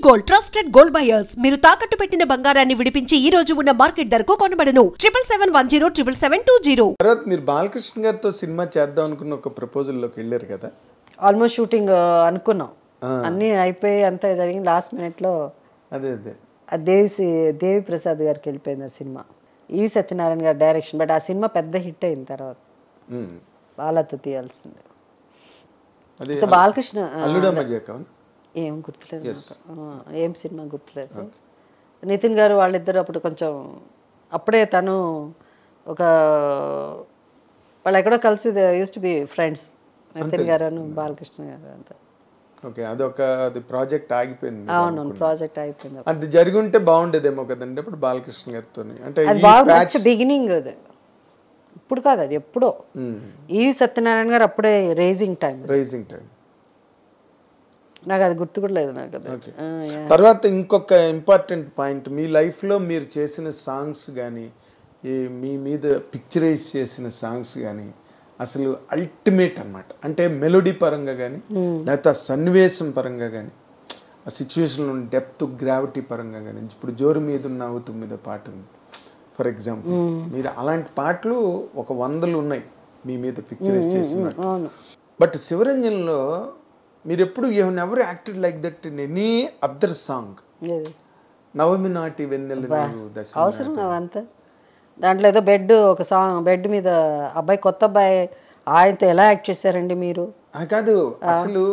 Gold trusted gold buyers మీరు తాకట్టు పెట్టిన బంగారాన్ని విడిపించి ఈ రోజు ఉన్న మార్కెట్ ధరకు కొనబడను 7771077720. తర్వాత మీరు బాలకృష్ణ గారితో సినిమా చేద్దాం అనుకున్న ఒక ప్రపోజల్ లోకి వెళ్ళారు కదా? ఆల్మోస్ట్ షూటింగ్ అనుకున్నాం, అన్నీ అయిపోయి అంతా జరిగింది. లాస్ట్ మినిట్లో అదే అదే దేవి ప్రసాద్ గారికి వెళ్ళిపోయింది ఆ సినిమా. ఈ సత్యనారాయణ గారి డైరెక్షన్. బట్ ఆ సినిమా పెద్ద హిట్ అయిన తర్వాత వాళ్ళతో తీయాల్సింది. సో బాలకృష్ణ ఏం గుర్తులేదు, ఏం సినిమా గుర్తులేదు. నితిన్ గారు వాళ్ళిద్దరు అప్పుడు కొంచెం అప్పుడే తను ఒక వాళ్ళు ఎక్కడో కలిసి used to be friends, Nitin గారు బాలకృష్ణ గారు అంతా. ఓకే, అది ప్రాజెక్ట్ ఆగిపోయింది. అవును, ప్రాజెక్ట్ అయిపోయింది. అది జరిగి ఉంటే బాగుండేదేమో కదండి అప్పుడు బాలకృష్ణ గారితో. అంటే బిగినింగ్ అది, ఇప్పుడు కాదు, అది ఎప్పుడో. ఈ సత్యనారాయణ గారు అప్పుడే రైజింగ్ టైం. నాకు అది గుర్తు కూడా లేదు నాకు. తర్వాత ఇంకొక ఇంపార్టెంట్ పాయింట్, మీ లైఫ్లో మీరు చేసిన సాంగ్స్ కానీ, మీ మీద పిక్చరైజ్ చేసిన సాంగ్స్ కానీ అసలు అల్టిమేట్ అన్నమాట. అంటే మెలోడీ పరంగా కానీ, లేకపోతే ఆ సన్నివేశం పరంగా కానీ, ఆ సిచ్యువేషన్లో డెప్త్ గ్రావిటీ పరంగా కానీ. ఇప్పుడు జోరు మీద ఉన్న అవుతు మీద పాట ఉంది ఫర్ ఎగ్జాంపుల్, మీరు అలాంటి పాటలు ఒక 100 ఉన్నాయి మీ మీద పిక్చరైజ్ చేసినట్టు. బట్ శివరంజన్లో మీరు ఎప్పుడు you have never acted like that in any other song. Navami నాటి వెన్నెల అవసరం అవంతా. దాంట్లో ఏదో ఒక సాంగ్ బెడ్ మీద అబ్బాయి, కొత్త అబ్బాయి, ఆయనతో ఎలా యాక్ట్ చేశారండి మీరు? కాదు, అసలు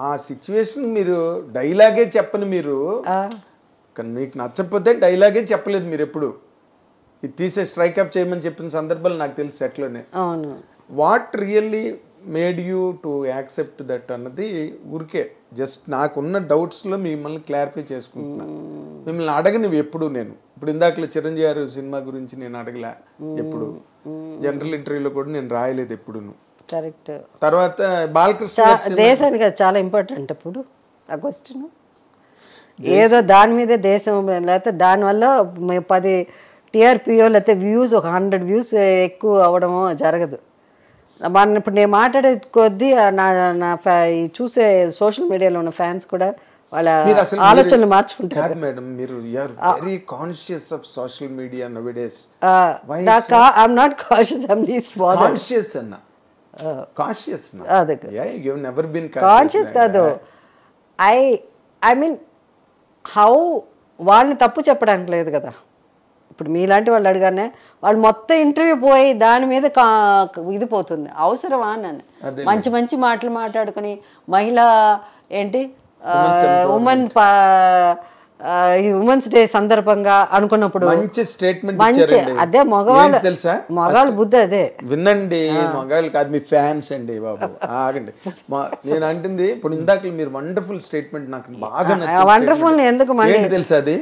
ఆ సిచ్యువేషన్ మీరు డైలాగే చెప్పని మీరు, మీకు నచ్చకపోతే డైలాగే చెప్పలేదు మీరు ఎప్పుడు. ఇది తీసే స్ట్రైక్అప్ చేయమని చెప్పిన సందర్భాలు నాకు తెలుసు సెట్లోనే. అవును. What really made you to accept that అన్నది ఊరికే జస్ట్ నాకున్న డౌట్స్లో మిమ్మల్ని క్లారిఫై చేసుకుంటున్నాను. మిమ్మల్ని అడగనివి ఎప్పుడు నేను. ఇప్పుడు ఇందాకలో చిరంజీవి గారు సినిమా గురించి నేను అడగలే ఎప్పుడు, జనరల్ ఇంటర్వ్యూలో కూడా నేను రాయలేదు ఎప్పుడును. కరెక్ట్. తర్వాత బాలకృష్ణ దేశానికి అది చాలా ఇంపార్టెంట్. అప్పుడు ఆ క్వశ్చన్ ఏదో దాని మీదే దేశం, లేకపోతే దానివల్ల 10 TRPO లేకపోతే వ్యూస్, ఒక 100 వ్యూస్ ఎక్కువ అవ్వడమో జరగదు. ఇప్పుడు నేను మాట్లాడే కొద్దీ చూసే సోషల్ మీడియాలో ఉన్న ఫ్యాన్స్ కూడా వాళ్ళ ఆలోచనలు మార్చుకుంటారు. మేడం, మీరు very conscious of social media nowadays. I'm not conscious, I'm least bothered. Conscious అన్న, కాన్షియస్ నా, అదే you have never been conscious కాదు. ఐ మీన్ హౌ, వాళ్ళని తప్పు చెప్పడానికి లేదు కదా. ఇప్పుడు మీలాంటి వాళ్ళు అడిగానే వాళ్ళు మొత్తం ఇంటర్వ్యూ పోయి దాని మీద ఇది పోతుంది. అవసరమా నన్ను మంచి మంచి మాటలు మాట్లాడుకుని మహిళా ఏంటి ఉమెన్స్ డే సందర్భంగా అనుకున్నప్పుడు మంచి స్టేట్మెంట్ అదే మగవాళ్ళు తెలుసా, మగవాళ్ళ బుద్ధి అదే. వినండి, మగవాళ్ళు కాదు మీ ఫ్యాన్స్ అండి బాబు, ఆగండి. నేను అంటుంది ఇప్పుడు ఇందాక మీరు వండర్ఫుల్ స్టేట్మెంట్ నాకు బాగా నచ్చింది. వండర్ఫుల్ ఎందుకు ఏంటి తెలుసా అది?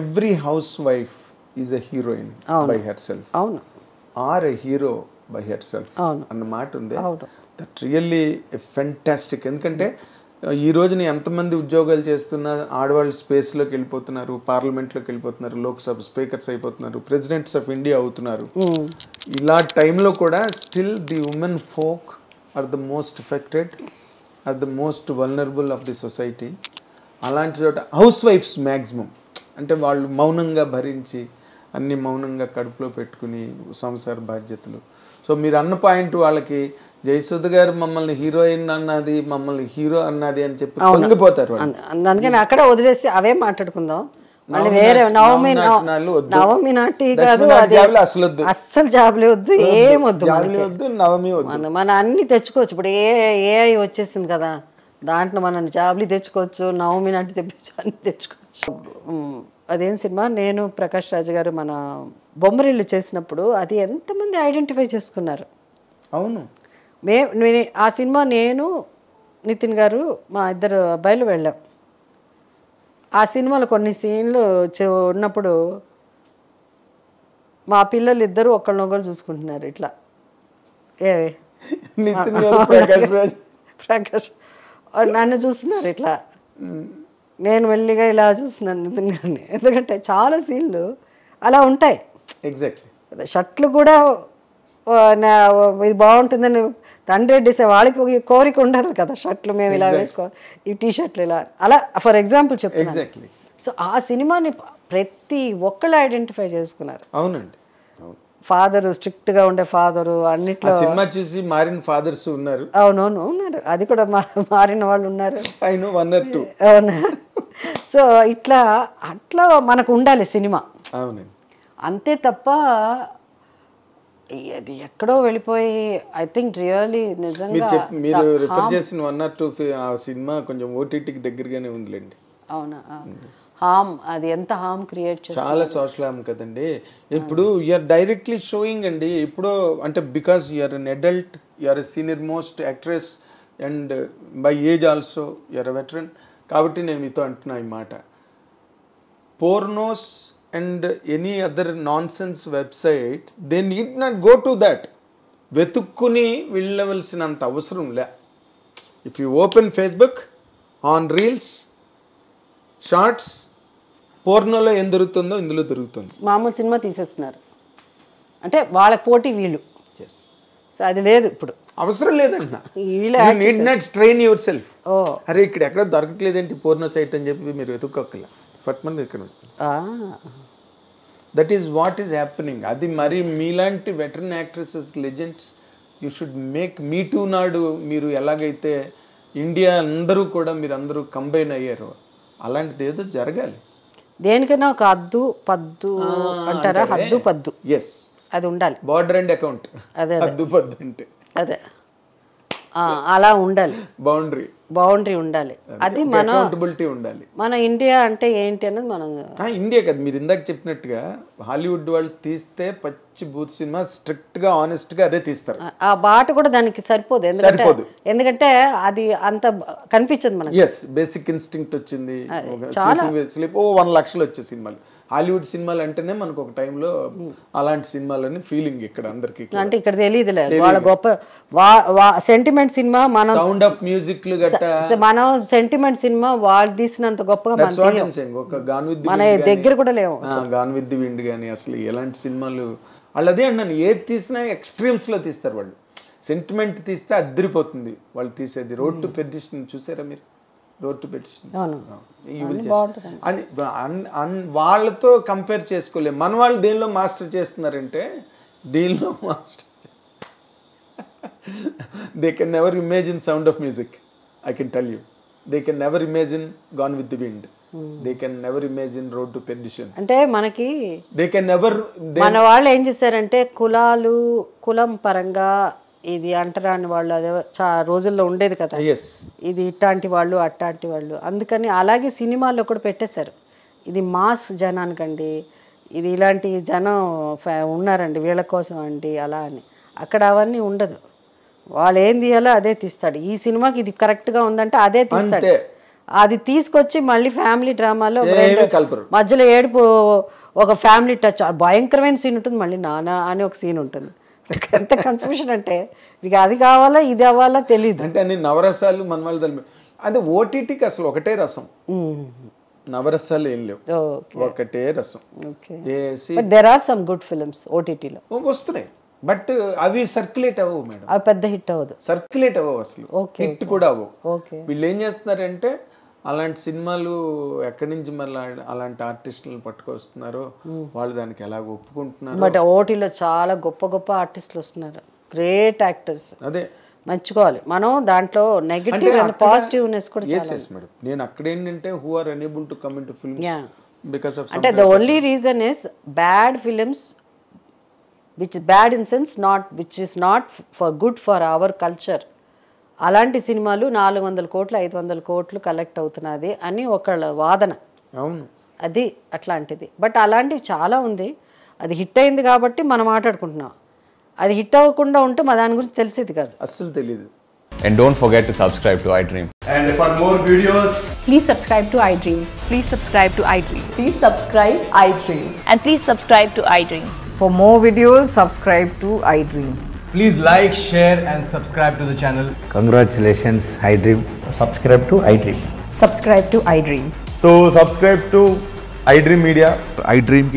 Every housewife is a heroine by herself, or a hero by herself అన్న మాట ఉంది. That really fantastic. ఎందుకంటే ఈ రోజున ఎంతమంది ఉద్యోగాలు చేస్తున్నా ఆడవాళ్ళు స్పేస్లోకి వెళ్ళిపోతున్నారు, పార్లమెంట్లోకి వెళ్ళిపోతున్నారు, లోక్సభ స్పీకర్స్ అయిపోతున్నారు, ప్రెసిడెంట్స్ ఆఫ్ ఇండియా అవుతున్నారు. ఇలా టైంలో కూడా still the women folk are the most affected, are the most vulnerable of the society. అలాంటి చోట హౌస్ వైఫ్స్ మ్యాక్సిమం అంటే వాళ్ళు మౌనంగా భరించి అన్ని మౌనంగా కడుపులో పెట్టుకుని సంసార బాధ్యతలు. సో మీరు అన్న పాయింట్, వాళ్ళకి జయసుధ గారు మమ్మల్ని హీరోయిన్ అన్నది, మమ్మల్ని హీరో అన్నది అని చెప్పి పొంగిపోతారు. అందుకని అక్కడ వదిలేసి అవే మాట్లాడుకుందాం. మళ్ళీ వేరే నవమి నాటి కాదు, అస్సలు జాబులే వద్దు, ఏం వద్దు, నవమి వద్దు. మన అన్ని తెచ్చుకోవచ్చు. ఇప్పుడు ఏఐ వచ్చేసింది కదా, దాంట్లో మనం జాబులు తెచ్చుకోవచ్చు, నవమి నాటి తెప్పించు, అన్ని తెచ్చుకోవచ్చు. అదేం సినిమా, నేను ప్రకాష్ రాజు గారు మన బొమ్మరిల్లు చేసినప్పుడు అది ఎంతమంది ఐడెంటిఫై చేసుకున్నారు. అవును, ఆ సినిమా నేను నితిన్ గారు మా ఇద్దరు అబ్బాయిలు వెళ్ళాం. ఆ సినిమాలో కొన్ని సీన్లు ఉన్నప్పుడు మా పిల్లలు ఇద్దరు ఒకళ్ళనొకళ్ళు చూసుకుంటున్నారు ఇట్లా. ప్రకాష్ నన్ను చూస్తున్నారు ఇట్లా, నేను మెల్లిగా ఇలా చూస్తున్నాను నితిన్ గారిని. ఎందుకంటే చాలా సీన్లు అలా ఉంటాయి. ఎగ్జాక్ట్లీ. షర్ట్లు కూడా ఇది బాగుంటుందని 100 డేస్ వాళ్ళకి కోరిక ఉండదు కదా, షర్ట్లు మేము ఇలా వేసుకోవాలి, ఈ టీ షర్ట్లు ఇలా, అలా ఫర్ ఎగ్జాంపుల్ చెప్తాను. సో ఆ సినిమాని ప్రతి ఒక్కళ్ళు ఐడెంటిఫై చేసుకున్నారు. అవునండి. ఫాదరు స్ట్రిక్ట్ గా ఉండే ఫాదరు అన్నిట్లో సినిమా చూసి మారిన ఫాదర్స్ ఉన్నారు. అవునవును ఉన్నారు, అది కూడా మారిన వాళ్ళు ఉన్నారు. అవునా? సో అట్లా మనకు ఉండాలి సినిమా. అవునండి. అంతే తప్ప అది ఎక్కడో వెళ్ళిపోయి ఐ థింక్ రియల్లీ నిజంగా మీరు రిఫర్ చేసిన 1 or 2 ఆ సినిమా కొంచెం ఓటీటీకి దగ్గరగానే ఉందిలేండి. అవునా? హామ్, అది ఎంత హామ్ క్రియేట్ చేస్తుంది, చాలా సోషల్ హామ్ కదండి. ఇప్పుడు యూఆర్ డైరెక్ట్లీ షోయింగ్ అండి. ఇప్పుడు అంటే because you're an adult, you're a senior most actress and by age also you're a veteran. కాబట్టి నేను మీతో అంటున్నా ఈ మాట, పోర్నోస్ and any other nonsense websites, they need not go to that. వెతుక్కుని వెళ్ళవలసినంత అవసరం లే. If you open Facebook, on reels, shorts, పోర్నోలో ఏం దొరుకుతుందో ఇందులో దొరుకుతుంది. మామూలు సినిమా తీసేస్తున్నారు అంటే వాళ్ళకి పోటీ వీళ్ళు. సో అది లేదు, ఇప్పుడు అవసరం లేదంటున్నా. You need not strain yourself. అరే ఇక్కడ ఎక్కడ దొరకట్లేదేంటి పోర్నో సైట్ అని చెప్పి మీరు వెతుక్కోకల ఫట్మంది ఇక్కడ వస్తుంది. That is what is happening. అది మరి మీలాంటి veteran actresses, legends, you should make me two నాడు మీరు ఎలాగైతే ఇండియా అందరూ కూడా మీరు అందరూ కంబైన్ అయ్యారు, అలాంటిది ఏదో జరగాలి. దేనికైనా ఒక హద్దు పద్దు అంటారా, హద్దు పద్దు ఎస్ అది ఉండాలి. బార్డర్ అండ్ అకౌంట్, అదే హద్దు పద్దు అంటే అదే అలా ఉండాలి. బౌండరీ ఉండాలి. అది మన అకౌంటబిలిటీ ఉండాలి. మన ఇండియా అంటే ఏంటి అన్నది మనం ఇండియా కదా. మీరు ఇందాక చెప్పినట్టుగా హాలీవుడ్ వాళ్ళు తీస్తే పచ్చి బూత్ సినిమా స్ట్రిక్ట్ గా ఆనెస్ట్ గా అదే తీస్తారు. ఆ బాట కూడా దానికి సరిపోదు, ఎందుకంటే అది అంత కనిపించదు మనకి. ఎస్, బేసిక్ ఇన్స్టింక్ట్ వచ్చింది. 1 లక్షలు వచ్చే సినిమాలు హాలీవుడ్ సినిమాలు అంటేనే మనకు ఒక టైంలో అలాంటి సినిమాలని ఫీలింగ్ ఇక్కడ అందరికి. అంటే ఇక్కడ తెలియదులే వాళ్ళ గొప్ప సెంటిమెంట్ సినిమా, మనం సౌండ్ ఆఫ్ మ్యూజిక్ మనం సెంటిమెంట్ సినిమా వాళ్ళు తీసినంత గొప్పగా మన దగ్గర కూడా లేవు. గాన్ విత్ ది విండ్ కానీ అసలు ఎలాంటి సినిమాలు వాళ్ళు అదే అన్నాను, ఏది తీసినా ఎక్స్ట్రీమ్స్ లో తీస్తారు వాళ్ళు. సెంటిమెంట్ తీస్తే అద్దరిపోతుంది వాళ్ళు తీసేది. రోడ్ టు పెర్డిషన్ చూసారా మీరు? రోడ్ టు పెర్డిషన్ వాళ్ళతో కంపేర్ చేసుకోలేము. మన వాళ్ళు దేనిలో మాస్టర్ చేస్తున్నారంటే దీనిలో master. They can never imagine sound of music, I can tell you. They can never imagine Gone with the Wind. They can never imagine Road to Perdition. అంటే మనకి they can never మన వాళ్ళు ఏం చేశారంటే కులం పరంగా ఇది అంటరాని వాళ్ళు అదే రోజుల్లో ఉండేది కదా. ఇది ఇట్లాంటి వాళ్ళు అట్లాంటి వాళ్ళు, అందుకని అలాగే సినిమాల్లో కూడా పెట్టేశారు. ఇది మాస్ జనానికండి, ఇది ఇలాంటి జనం ఉన్నారండి వీళ్ళ కోసం అండి అలా అని. అక్కడ అవన్నీ ఉండదు. వాళ్ళు ఏం తీయాలో అదే తీస్తాడు. ఈ సినిమాకి ఇది కరెక్ట్గా ఉందంటే అదే తీస్తాడు. అది తీసుకొచ్చి మళ్ళీ ఫ్యామిలీ డ్రామాలో మధ్యలో ఏడుపు, ఒక ఫ్యామిలీ టచ్, భయంకరమైన సీన్ ఉంటుంది, మళ్ళీ నానా అని ఒక సీన్ ఉంటుంది. ఎంత కన్ఫ్యూషన్ అంటే మీకు అది కావాలా ఇది అవ్వాలా తెలియదు. అంటే అన్ని నవరసాలు మన వాళ్ళు. అదే ఓటీటీకి అసలు ఒకటే రసం, నవరసాలు ఏం లేవు, ఒకటే రసం. There are some good films ఓటీటీలో వస్తున్నాయి, బట్ అవి సర్క్యులేట్ అవ్వవు మేడం. అవి పెద్ద హిట్ అవ్వదు, సర్క్యులేట్ అవ్వవు అసలు, హిట్ కూడా అవ్వవు. వీళ్ళు ఏం చేస్తున్నారంటే అలాంటి సినిమాలు ఎక్కడి నుంచి మళ్ళీ అలాంటి ఆర్టిస్టులను పట్టుకొస్తున్నారు, వాళ్ళు దానికి ఎలాగ ఒప్పుకుంటున్నారు. బట్ ఓటీలో చాలా గొప్ప గొప్ప ఆర్టిస్టులు వస్తున్నారు, గ్రేట్ యాక్టర్స్. అదే మెచ్చుకోవాలి మనం. దాంట్లో నెగటివ్ అండ్ పాజిటివ్నెస్ కూడా చాలా మేడం. నేను అక్కడ ఏంటంటే who are unable to come into films because of అంటే the only reason is bad films which is bad in sense, which is not for good for our culture. అలాంటి సినిమాలు 400 కోట్లు 500 కోట్లు కలెక్ట్ అవుతున్నది అని ఒకళ్ళ వాదన. అవును, అది అట్లాంటిది. బట్ అలాంటివి చాలా ఉంది. అది హిట్ అయింది కాబట్టి మనం మాట్లాడుకుంటున్నాం. అది హిట్ అవ్వకుండా ఉంటే మా దాని గురించి తెలిసేది కాదు, అస్సలు తెలియదు. And don't forget to subscribe to iDream. And for more videos, please subscribe to iDream. Please subscribe to iDream. Please subscribe iDream. And please subscribe to iDream. For more videos, subscribe to iDream. please like, share and subscribe to the channel. Congratulations, iDream. Subscribe to iDream. Subscribe to iDream. So subscribe to iDream Media. iDream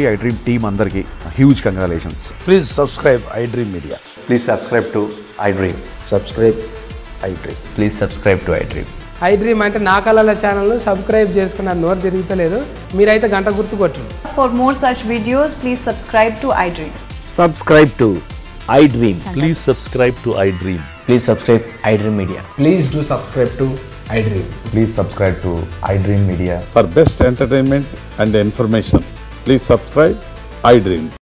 team andarki huge congratulations. Please subscribe iDream Media. Please subscribe to iDream. Subscribe iDream. Please subscribe to iDream. iDream అంటే నా కళల ఛానల్ను subscribe చేసుకున్న నోరు తిరుగుతలేదు, మీరైతే గంట గుర్తు కొట్టండి. For more such videos, please subscribe to iDream. Subscribe to iDream. Please subscribe to iDream. Please subscribe iDream Media. Please do subscribe to iDream. Please subscribe to iDream Media. For best entertainment and information, please subscribe iDream.